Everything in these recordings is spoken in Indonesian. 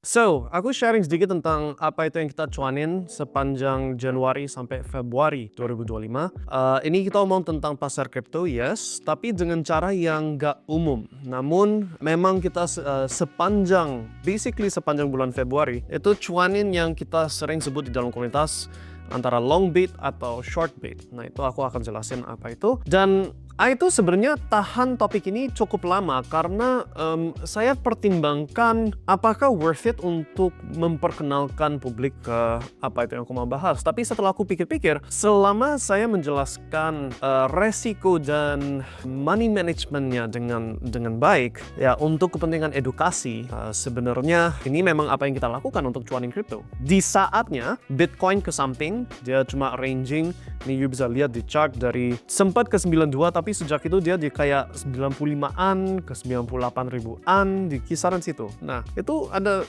So, aku sharing sedikit tentang apa itu yang kita cuanin sepanjang Januari sampai Februari 2025. Ini kita omong tentang pasar kripto, yes, tapi dengan cara yang nggak umum. Namun, memang kita basically sepanjang bulan Februari, itu cuanin yang kita sering sebut di dalam komunitas antara long bait atau short bait. Nah, itu aku akan jelasin apa itu. Dan itu sebenarnya tahan topik ini cukup lama karena saya pertimbangkan apakah worth it untuk memperkenalkan publik ke apa itu yang aku mau bahas. Tapi setelah aku pikir-pikir, selama saya menjelaskan resiko dan money managementnya dengan baik, ya untuk kepentingan edukasi, sebenarnya ini memang apa yang kita lakukan untuk cuanin kripto. Di saatnya Bitcoin ke samping, dia cuma ranging. Ini you bisa lihat di chart dari sempat ke 92, tapi sejak itu dia di kayak 95-an ke 98 ribuan di kisaran situ. Nah, itu ada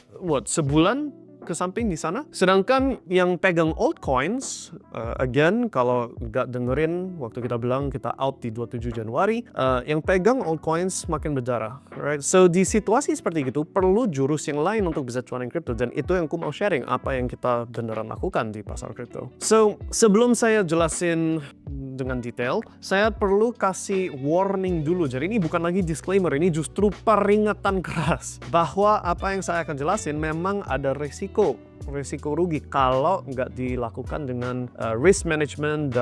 sebulan ke samping di sana. Sedangkan yang pegang altcoins, again, kalau nggak dengerin waktu kita bilang kita out di 27 Januari, yang pegang altcoins makin berdarah, right? So di situasi seperti itu perlu jurus yang lain untuk bisa cuanin kripto, dan itu yang aku mau sharing apa yang kita beneran lakukan di pasar kripto. So sebelum saya jelasin dengan detail, saya perlu kasih warning dulu. Jadi ini bukan lagi disclaimer, ini justru peringatan keras bahwa apa yang saya akan jelasin memang ada risiko rugi kalau nggak dilakukan dengan risk management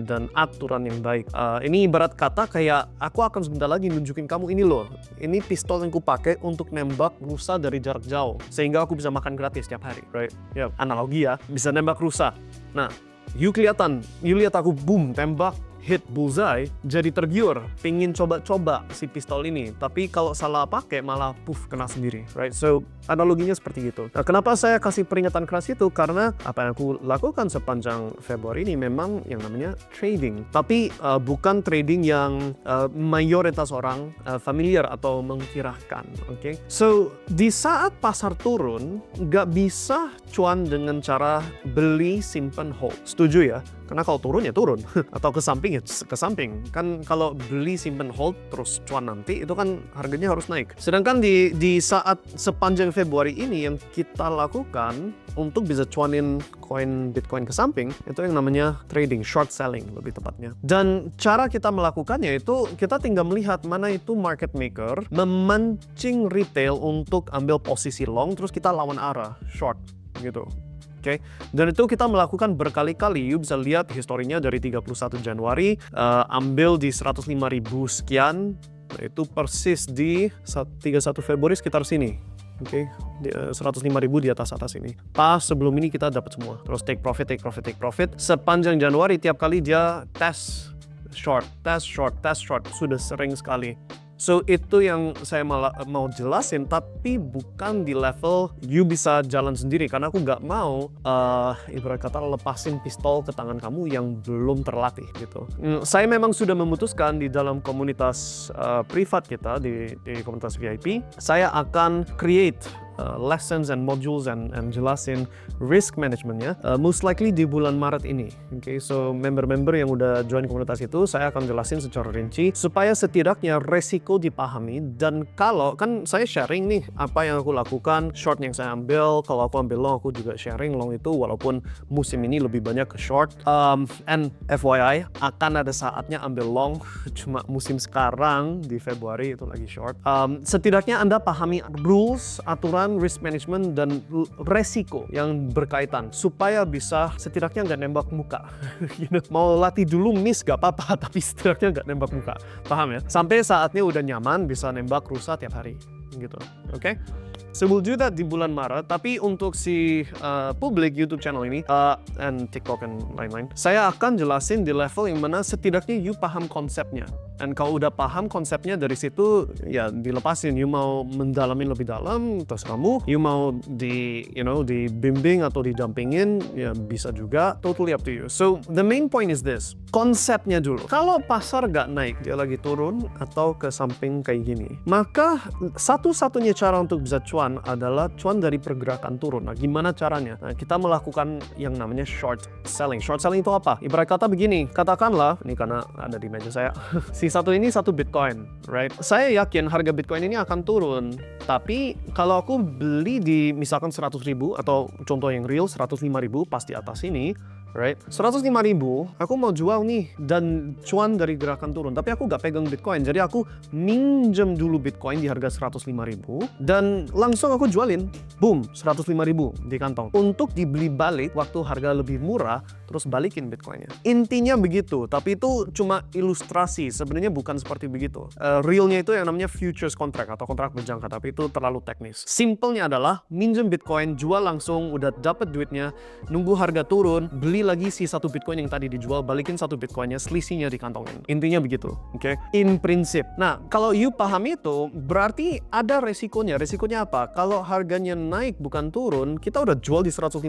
dan aturan yang baik. Ini ibarat kata kayak aku akan sebentar lagi nunjukin kamu ini loh. Ini pistol yang ku pakai untuk nembak rusa dari jarak jauh sehingga aku bisa makan gratis setiap hari, right? Ya, analogi ya, bisa nembak rusa. Nah, you lihat aku boom tembak, hit bullseye, jadi tergiur, pingin coba-coba si pistol ini. Tapi kalau salah pakai malah kena sendiri, right? So analoginya seperti gitu. Nah, kenapa saya kasih peringatan keras itu? Karena apa yang aku lakukan sepanjang Februari ini memang yang namanya trading. Tapi bukan trading yang mayoritas orang familiar atau mengkirakan, okay? So di saat pasar turun, nggak bisa cuan dengan cara beli, simpan, hold. Setuju ya? Karena kalau turun ya turun, atau ke samping ya ke samping. Kan kalau beli, simpan, hold, terus cuan nanti, itu kan harganya harus naik. Sedangkan di saat sepanjang Februari ini yang kita lakukan untuk bisa cuanin Bitcoin ke samping, itu yang namanya trading, short selling lebih tepatnya. Dan cara kita melakukannya itu kita tinggal melihat mana itu market maker memancing retail untuk ambil posisi long, terus kita lawan arah, short gitu. Okay. Dan itu kita melakukan berkali-kali. You bisa lihat historinya dari 31 Januari, ambil di 105.000 sekian, itu persis di 31 Februari sekitar sini. Oke, 105.000 di atas ini. Pas sebelum ini kita dapat semua. Terus take profit. Sepanjang Januari tiap kali dia test short, sudah sering sekali. So itu yang saya mau jelasin, tapi bukan di level you bisa jalan sendiri, karena aku nggak mau ibarat kata lepasin pistol ke tangan kamu yang belum terlatih gitu. Saya memang sudah memutuskan di dalam komunitas privat kita, di komunitas VIP, saya akan create lessons and modules and jelasin risk managementnya most likely di bulan Maret ini. Okay, so member-member yang udah join komunitas itu saya akan jelasin secara rinci supaya setidaknya resiko dipahami. Dan kalau kan saya sharing nih apa yang aku lakukan, short yang saya ambil, kalau aku ambil long aku juga sharing long itu, walaupun musim ini lebih banyak ke short. And FYI akan ada saatnya ambil long, cuma musim sekarang di Februari itu lagi short. Setidaknya Anda pahami rules, aturan, risk management, dan resiko yang berkaitan supaya bisa setidaknya nggak nembak muka. Mau latih dulu miss gak apa-apa, tapi setidaknya nggak nembak muka. Paham ya? Sampai saatnya udah nyaman bisa nembak rusa tiap hari gitu. Oke? So we'll do that di bulan Maret. Tapi untuk si publik YouTube channel ini and TikTok and lain-lain, saya akan jelasin di level yang mana setidaknya you paham konsepnya. Dan kalau udah paham konsepnya, dari situ ya dilepasin. You mau mendalamin lebih dalam, terserah kamu. You mau dibimbing atau didampingin, ya bisa juga. Totally up to you. So the main point is this. Konsepnya dulu. Kalau pasar gak naik, dia lagi turun atau ke samping kayak gini, maka satu-satunya cara untuk bisa cuan adalah cuan dari pergerakan turun. Nah, gimana caranya? Nah, kita melakukan yang namanya short selling. Short selling itu apa? Ibarat kata begini, katakanlah, ini karena ada di meja saya, si Si satu ini satu Bitcoin, right? Saya yakin harga Bitcoin ini akan turun. Tapi kalau aku beli di misalkan 100.000 atau contoh yang real 105.000 pas di atas ini, right? 105.000 aku mau jual nih dan cuan dari gerakan turun. Tapi aku gak pegang Bitcoin. Jadi aku minjem dulu Bitcoin di harga 105.000 dan langsung aku jualin. Boom, 105.000 di kantong. Untuk dibeli balik waktu harga lebih murah, terus balikin Bitcoinnya. Intinya begitu, tapi itu cuma ilustrasi. Sebenarnya bukan seperti begitu. Realnya itu yang namanya futures contract atau kontrak berjangka, tapi itu terlalu teknis. Simpelnya adalah minjem Bitcoin, jual langsung, udah dapet duitnya, nunggu harga turun, beli lagi si satu Bitcoin yang tadi dijual, balikin satu Bitcoinnya, selisihnya dikantongin. Intinya begitu, oke? In prinsip. Nah, kalau you paham itu, berarti ada resikonya. Resikonya apa? Kalau harganya naik bukan turun, kita udah jual di 105.000,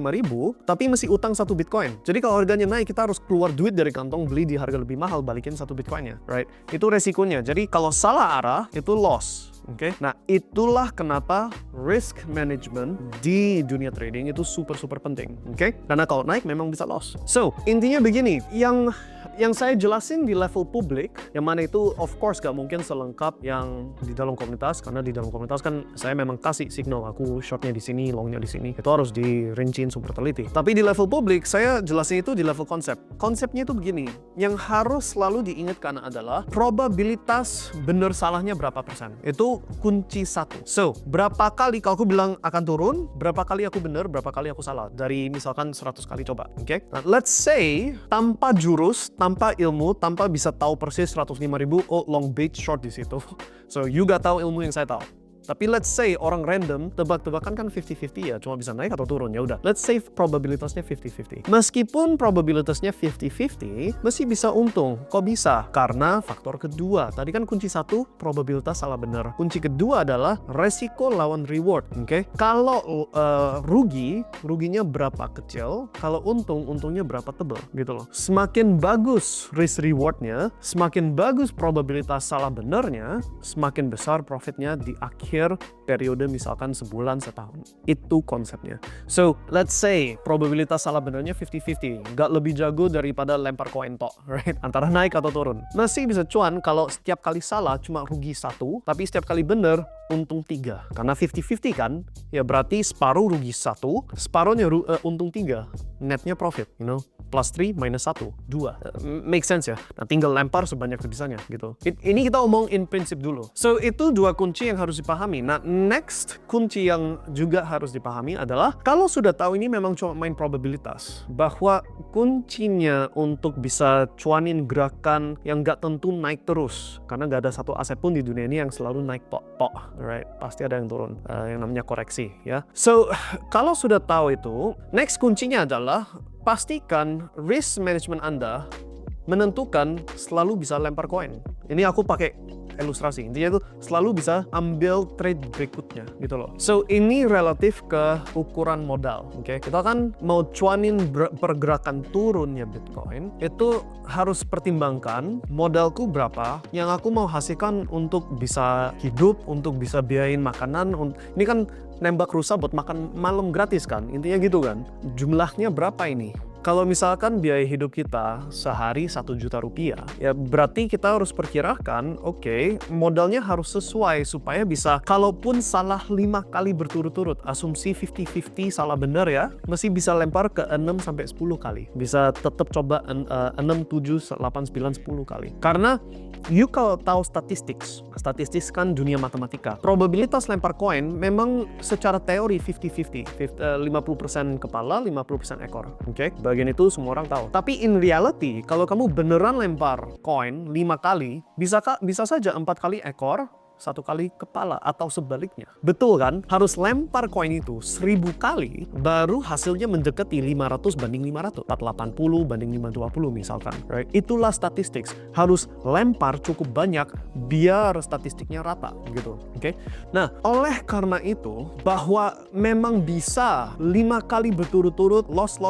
tapi masih utang satu Bitcoin. Jadi kalau harganya naik, kita harus keluar duit dari kantong, beli di harga lebih mahal, balikin satu Bitcoinnya, right? Itu resikonya. Jadi kalau salah arah, itu loss. Oke, nah itulah kenapa risk management di dunia trading itu super penting. Oke, karena kalau naik memang bisa loss. So intinya begini, yang saya jelasin di level publik, yang mana itu of course gak mungkin selengkap yang di dalam komunitas, karena di dalam komunitas kan saya memang kasih signal aku shortnya di sini, longnya di sini, itu harus dirinciin super teliti. Tapi di level publik saya jelasin itu di level konsep. Konsepnya itu begini, yang harus selalu diingatkan adalah probabilitas bener salahnya berapa persen. Itu kunci satu. So, berapa kali kalau aku bilang akan turun, berapa kali aku bener, berapa kali aku salah. Dari misalkan 100 kali coba, oke? Nah, let's say, tanpa jurus, tanpa ilmu, tanpa bisa tahu persis 105.000, oh long bait short di situ. So, you gak tahu ilmu yang saya tahu. Tapi let's say orang random tebak-tebakan kan 50-50 ya, cuma bisa naik atau turun, ya udah. Let's say probabilitasnya 50-50. Meskipun probabilitasnya 50-50, masih bisa untung. Kok bisa? Karena faktor kedua. Tadi kan kunci satu, probabilitas salah benar. Kunci kedua adalah resiko lawan reward, oke? Kalau ruginya berapa kecil, kalau untungnya berapa tebal, gitu loh. Semakin bagus risk rewardnya, semakin bagus probabilitas salah benarnya, semakin besar profitnya di akhir periode misalkan sebulan, setahun. Itu konsepnya. So, let's say probabilitas salah benarnya 50-50. Nggak lebih jago daripada lempar koin tok, right? Antara naik atau turun. Masih bisa cuan kalau setiap kali salah cuma rugi satu, tapi setiap kali bener untung 3. Karena 50-50 kan, ya berarti separuh rugi 1, separuhnya untung 3. Netnya profit, you know? Plus 3 minus 1, 2. Make sense ya? Nah, tinggal lempar sebanyak bisanya gitu. Ini kita omong in prinsip dulu. So, itu dua kunci yang harus dipahami. Nah, next kunci yang juga harus dipahami adalah kalau sudah tahu ini memang cuma main probabilitas, bahwa kuncinya untuk bisa cuanin gerakan yang gak tentu naik terus, karena gak ada satu aset pun di dunia ini yang selalu naik pok, right? Pasti ada yang turun, yang namanya koreksi ya. So, kalau sudah tahu itu, next kuncinya adalah pastikan risk management Anda menentukan selalu bisa lempar koin. Ini aku pakai ilustrasi. Intinya itu selalu bisa ambil trade berikutnya gitu loh. So, ini relatif ke ukuran modal. Oke, kita kan mau cuanin pergerakan turunnya Bitcoin, itu harus pertimbangkan modalku berapa yang aku mau hasilkan untuk bisa hidup, untuk bisa biayain makanan. Ini kan nembak rusa buat makan malam gratis kan, intinya gitu kan. Jumlahnya berapa ini? Kalau misalkan biaya hidup kita sehari 1 juta rupiah, ya berarti kita harus perkirakan, oke, modalnya harus sesuai supaya bisa, kalaupun salah 5 kali berturut-turut, asumsi 50-50 salah benar ya, masih bisa lempar ke 6-10 kali. Bisa tetap coba 6, 7, 8, 9, 10 kali. Karena you kalau tahu statistik kan dunia matematika. Probabilitas lempar koin memang secara teori 50-50. 50% kepala, 50% ekor. Oke? Bagian itu semua orang tahu. Tapi in reality, kalau kamu beneran lempar koin 5 kali, bisa saja 4 kali ekor, 1 kali kepala atau sebaliknya. Betul kan? Harus lempar koin itu 1000 kali baru hasilnya mendekati 500 banding 500. 480 banding 520 misalkan. Right? Itulah statistik. Harus lempar cukup banyak biar statistiknya rata gitu. Oke? Nah, oleh karena itu bahwa memang bisa 5 kali berturut-turut loss,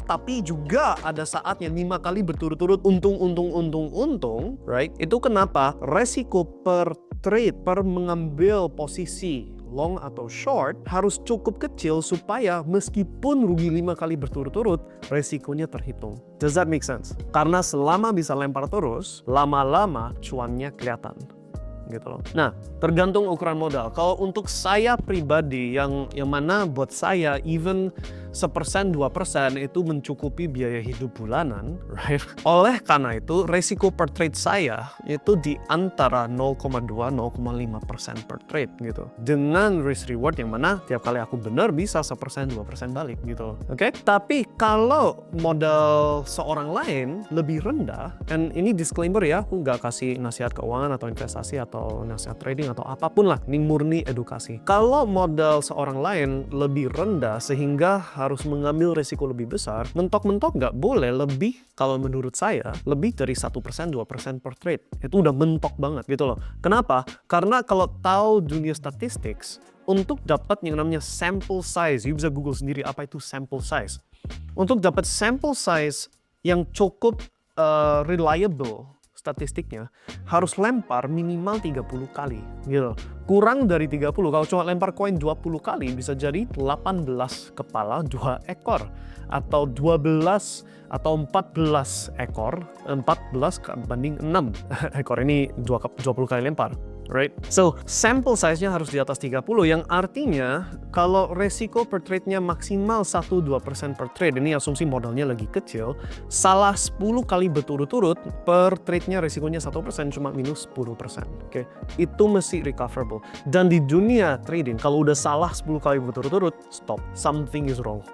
tapi juga ada saatnya 5 kali berturut-turut untung, right? Itu kenapa resiko per trade, per mengambil posisi long atau short, harus cukup kecil supaya meskipun rugi 5 kali berturut-turut, resikonya terhitung. Does that make sense? Karena selama bisa lempar terus, lama-lama cuannya kelihatan. Gitu loh. Nah, tergantung ukuran modal. Kalau untuk saya pribadi yang mana buat saya even 1%, 2% itu mencukupi biaya hidup bulanan, right? Oleh karena itu, resiko per trade saya itu di antara 0,2 0,5% per trade gitu. Dengan risk reward yang mana tiap kali aku benar bisa 1% 2% balik gitu. Oke? Tapi kalau modal seorang lain lebih rendah, dan ini disclaimer ya, aku nggak kasih nasihat keuangan atau investasi atau nasihat trading atau apapun lah, ini murni edukasi. Kalau modal seorang lain lebih rendah sehingga harus mengambil resiko lebih besar, mentok-mentok nggak boleh lebih, kalau menurut saya, lebih dari 1% 2% per trade. Itu udah mentok banget gitu loh. Kenapa? Karena kalau tahu dunia statistics, untuk dapat yang namanya sample size, you bisa Google sendiri apa itu sample size. Untuk dapat sample size yang cukup reliable, statistiknya harus lempar minimal 30 kali gitu. Kurang dari 30, kalau cuma lempar koin 20 kali bisa jadi 18 kepala 2 ekor atau 12 atau 14 ekor, 14 banding 6 ekor, ini 20 kali lempar. Right? So, sample size-nya harus di atas 30 yang artinya kalau resiko per trade-nya maksimal 1-2% per trade, ini asumsi modalnya lagi kecil, salah 10 kali berturut-turut per trade-nya resikonya 1% cuma minus 10%. Oke? Itu mesti recoverable. Dan di dunia trading, kalau udah salah 10 kali berturut-turut, stop. Something is wrong.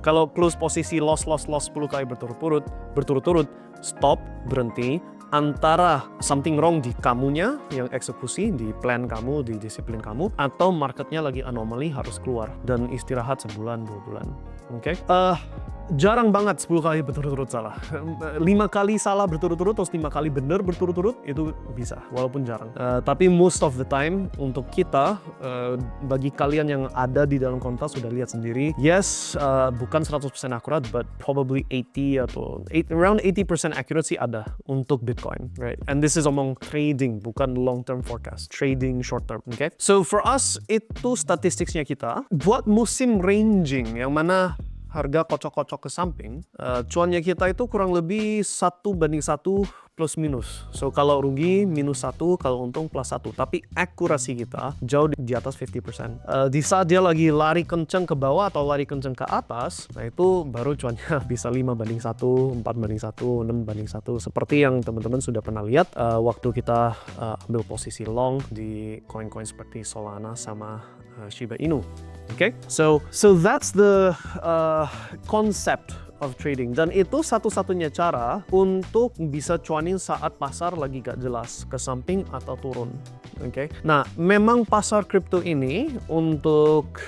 Kalau close posisi loss 10 kali berturut-turut, stop, berhenti. Antara something wrong di kamunya yang eksekusi, di plan kamu, di disiplin kamu, atau marketnya lagi anomaly harus keluar dan istirahat sebulan 2 bulan. Oke? Jarang banget 10 kali berturut-turut salah. 5 kali salah berturut-turut terus 5 kali benar berturut-turut itu bisa, walaupun jarang. Tapi most of the time untuk kita, bagi kalian yang ada di dalam komunitas sudah lihat sendiri, yes, bukan 100% akurat, but probably 80 atau around 80% accuracy ada untuk Bitcoin, right? And this is omong trading, bukan long term forecast, trading short term, okay? So for us itu statistiknya kita buat musim ranging yang mana harga kocok-kocok ke samping, cuannya kita itu kurang lebih 1:1 plus minus. So kalau rugi minus 1, kalau untung plus 1. Tapi akurasi kita jauh di atas 50%. Di saat dia lagi lari kenceng ke bawah atau lari kenceng ke atas, nah itu baru cuannya bisa 5:1, 4:1, 6:1. Seperti yang teman-teman sudah pernah lihat waktu kita ambil posisi long di koin-koin seperti Solana sama Shiba Inu. Okay, so that's the concept of trading, dan itu satu-satunya cara untuk bisa cuanin saat pasar lagi gak jelas ke samping atau turun. Oke, nah memang pasar kripto ini untuk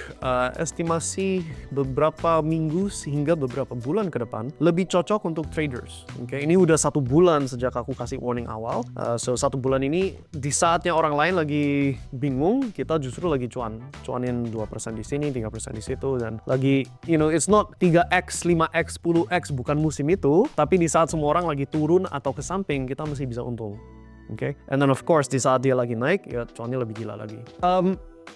estimasi beberapa minggu hingga beberapa bulan ke depan lebih cocok untuk traders. Oke, ini udah 1 bulan sejak aku kasih warning awal. So 1 bulan ini di saatnya orang lain lagi bingung, kita justru lagi cuanin 2% di sini, 3% di situ, dan lagi it's not 3x, 5x, 10x, bukan musim itu, tapi di saat semua orang lagi turun atau ke samping, kita masih bisa untung. Okay? And then of course di saat dia lagi naik, ya cuannya lebih gila lagi.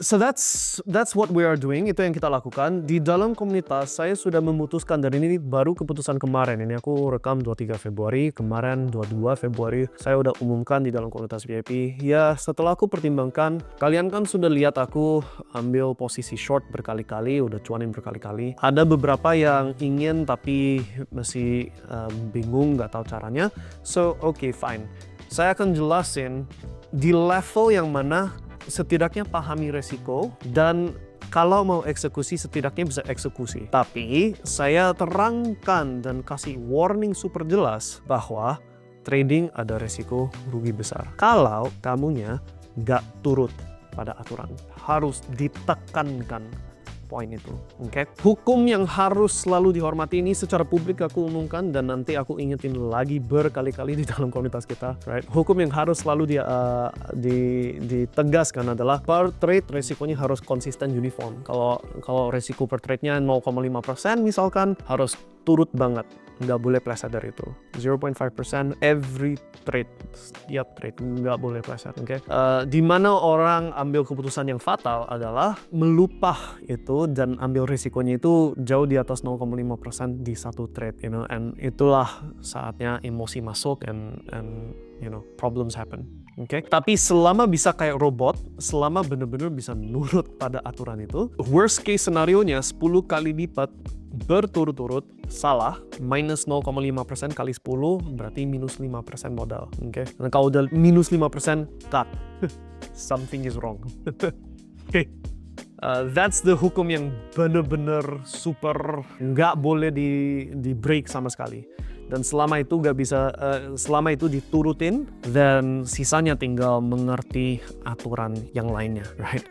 So that's what we are doing, itu yang kita lakukan. Di dalam komunitas saya sudah memutuskan, dan ini baru keputusan kemarin, ini aku rekam 23 Februari, kemarin 22 Februari saya udah umumkan di dalam komunitas VIP. Ya setelah aku pertimbangkan, kalian kan sudah lihat aku ambil posisi short berkali-kali, udah cuanin berkali-kali. Ada beberapa yang ingin tapi masih bingung, gak tahu caranya. So okay, fine. Saya akan jelasin di level yang mana setidaknya pahami resiko, dan kalau mau eksekusi setidaknya bisa eksekusi. Tapi saya terangkan dan kasih warning super jelas bahwa trading ada resiko rugi besar kalau kamunya gak turut pada aturan. Harus ditekankan poin itu. Okay? Hukum yang harus selalu dihormati, ini secara publik aku umumkan dan nanti aku ingetin lagi berkali-kali di dalam komunitas kita. Right? Hukum yang harus selalu ditegaskan adalah per trade resikonya harus konsisten uniform. Kalau resiko per trade-nya 0,5% misalkan, harus berturut banget. Nggak boleh pleset dari itu. 0.5% every trade, setiap trade nggak boleh pleset. Oke? Di mana orang ambil keputusan yang fatal adalah melupah itu dan ambil risikonya itu jauh di atas 0,5% di satu trade, and itulah saatnya emosi masuk and problems happen. Oke? Tapi selama bisa kayak robot, selama bener-bener bisa nurut pada aturan itu, worst case scenario-nya 10 kali lipat berturut-turut salah, minus 0,5% kali 10 berarti minus 5% modal. Oke? Dan kalau udah minus 5%, tak, something is wrong. Oke. That's the hukum yang bener-bener super nggak boleh di break sama sekali. Dan selama itu selama itu diturutin, dan sisanya tinggal mengerti aturan yang lainnya, right?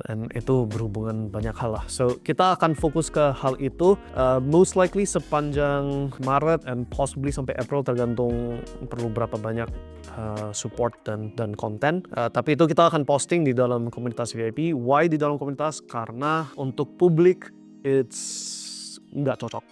And itu berhubungan banyak hal lah. So kita akan fokus ke hal itu, most likely sepanjang Maret and possibly sampai April, tergantung perlu berapa banyak support dan konten. Tapi itu kita akan posting di dalam komunitas VIP. Why di dalam komunitas? Karena untuk publik it's nggak cocok.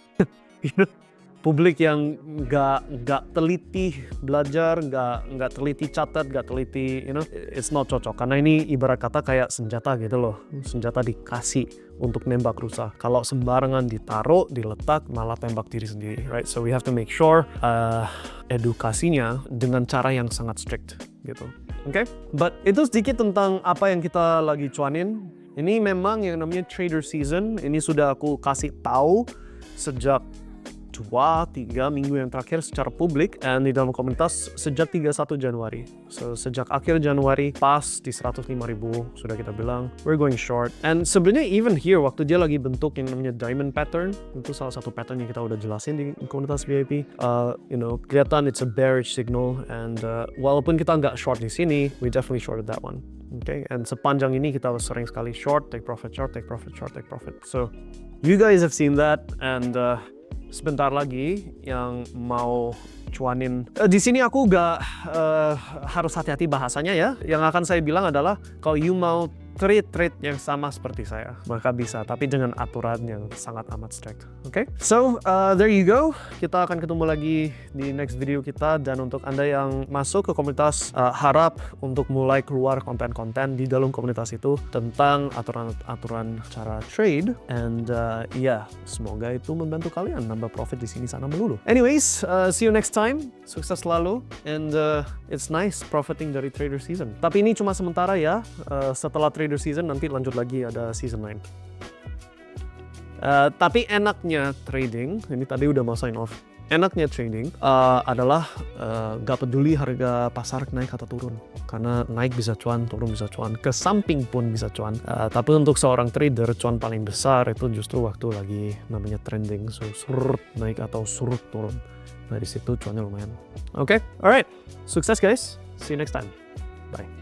Publik yang nggak teliti belajar, nggak teliti catat, nggak teliti, it's not cocok. Karena ini ibarat kata kayak senjata gitu loh, senjata dikasih untuk nembak rusa. Kalau sembarangan ditaruh, diletak, malah tembak diri sendiri, right? So we have to make sure edukasinya dengan cara yang sangat strict gitu. Oke? But itu sedikit tentang apa yang kita lagi cuanin. Ini memang yang namanya trader season. Ini sudah aku kasih tahu sejak 2-3 minggu yang terakhir secara publik, dan di dalam komunitas sejak 31 Januari. So sejak akhir Januari pas di 105.000 sudah kita bilang we're going short. And sebenarnya even here waktu dia lagi bentuk yang namanya diamond pattern, itu salah satu pattern yang kita udah jelasin di komunitas VIP. Kelihatan it's a bearish signal, and walaupun kita nggak short di sini, we definitely shorted that one. Okay, and sepanjang ini kita sering sekali short, take profit, short, take profit, short, take profit. So you guys have seen that, and sebentar lagi yang mau cuanin. Di sini aku gak harus hati-hati bahasanya ya. Yang akan saya bilang adalah kalau you mau trade yang sama seperti saya, maka bisa, tapi dengan aturan yang sangat amat strict. Okay? So, there you go. Kita akan ketemu lagi di next video kita, dan untuk Anda yang masuk ke komunitas, harap untuk mulai keluar konten-konten di dalam komunitas itu tentang aturan-aturan cara trade, and semoga itu membantu kalian nambah profit di sini sana melulu. Anyways, see you next time. Sukses selalu, and it's nice profiting dari trader season. Tapi ini cuma sementara ya. Setelah trader season nanti lanjut lagi, ada season lain. Tapi enaknya trading, ini tadi udah mau sign off. Enaknya trading adalah gak peduli harga pasar naik atau turun, karena naik bisa cuan, turun bisa cuan, ke samping pun bisa cuan. Tapi untuk seorang trader, cuan paling besar itu justru waktu lagi namanya trending, so surut naik atau surut turun. Nah, di situ cuannya lumayan. Oke, alright, sukses guys, see you next time, bye.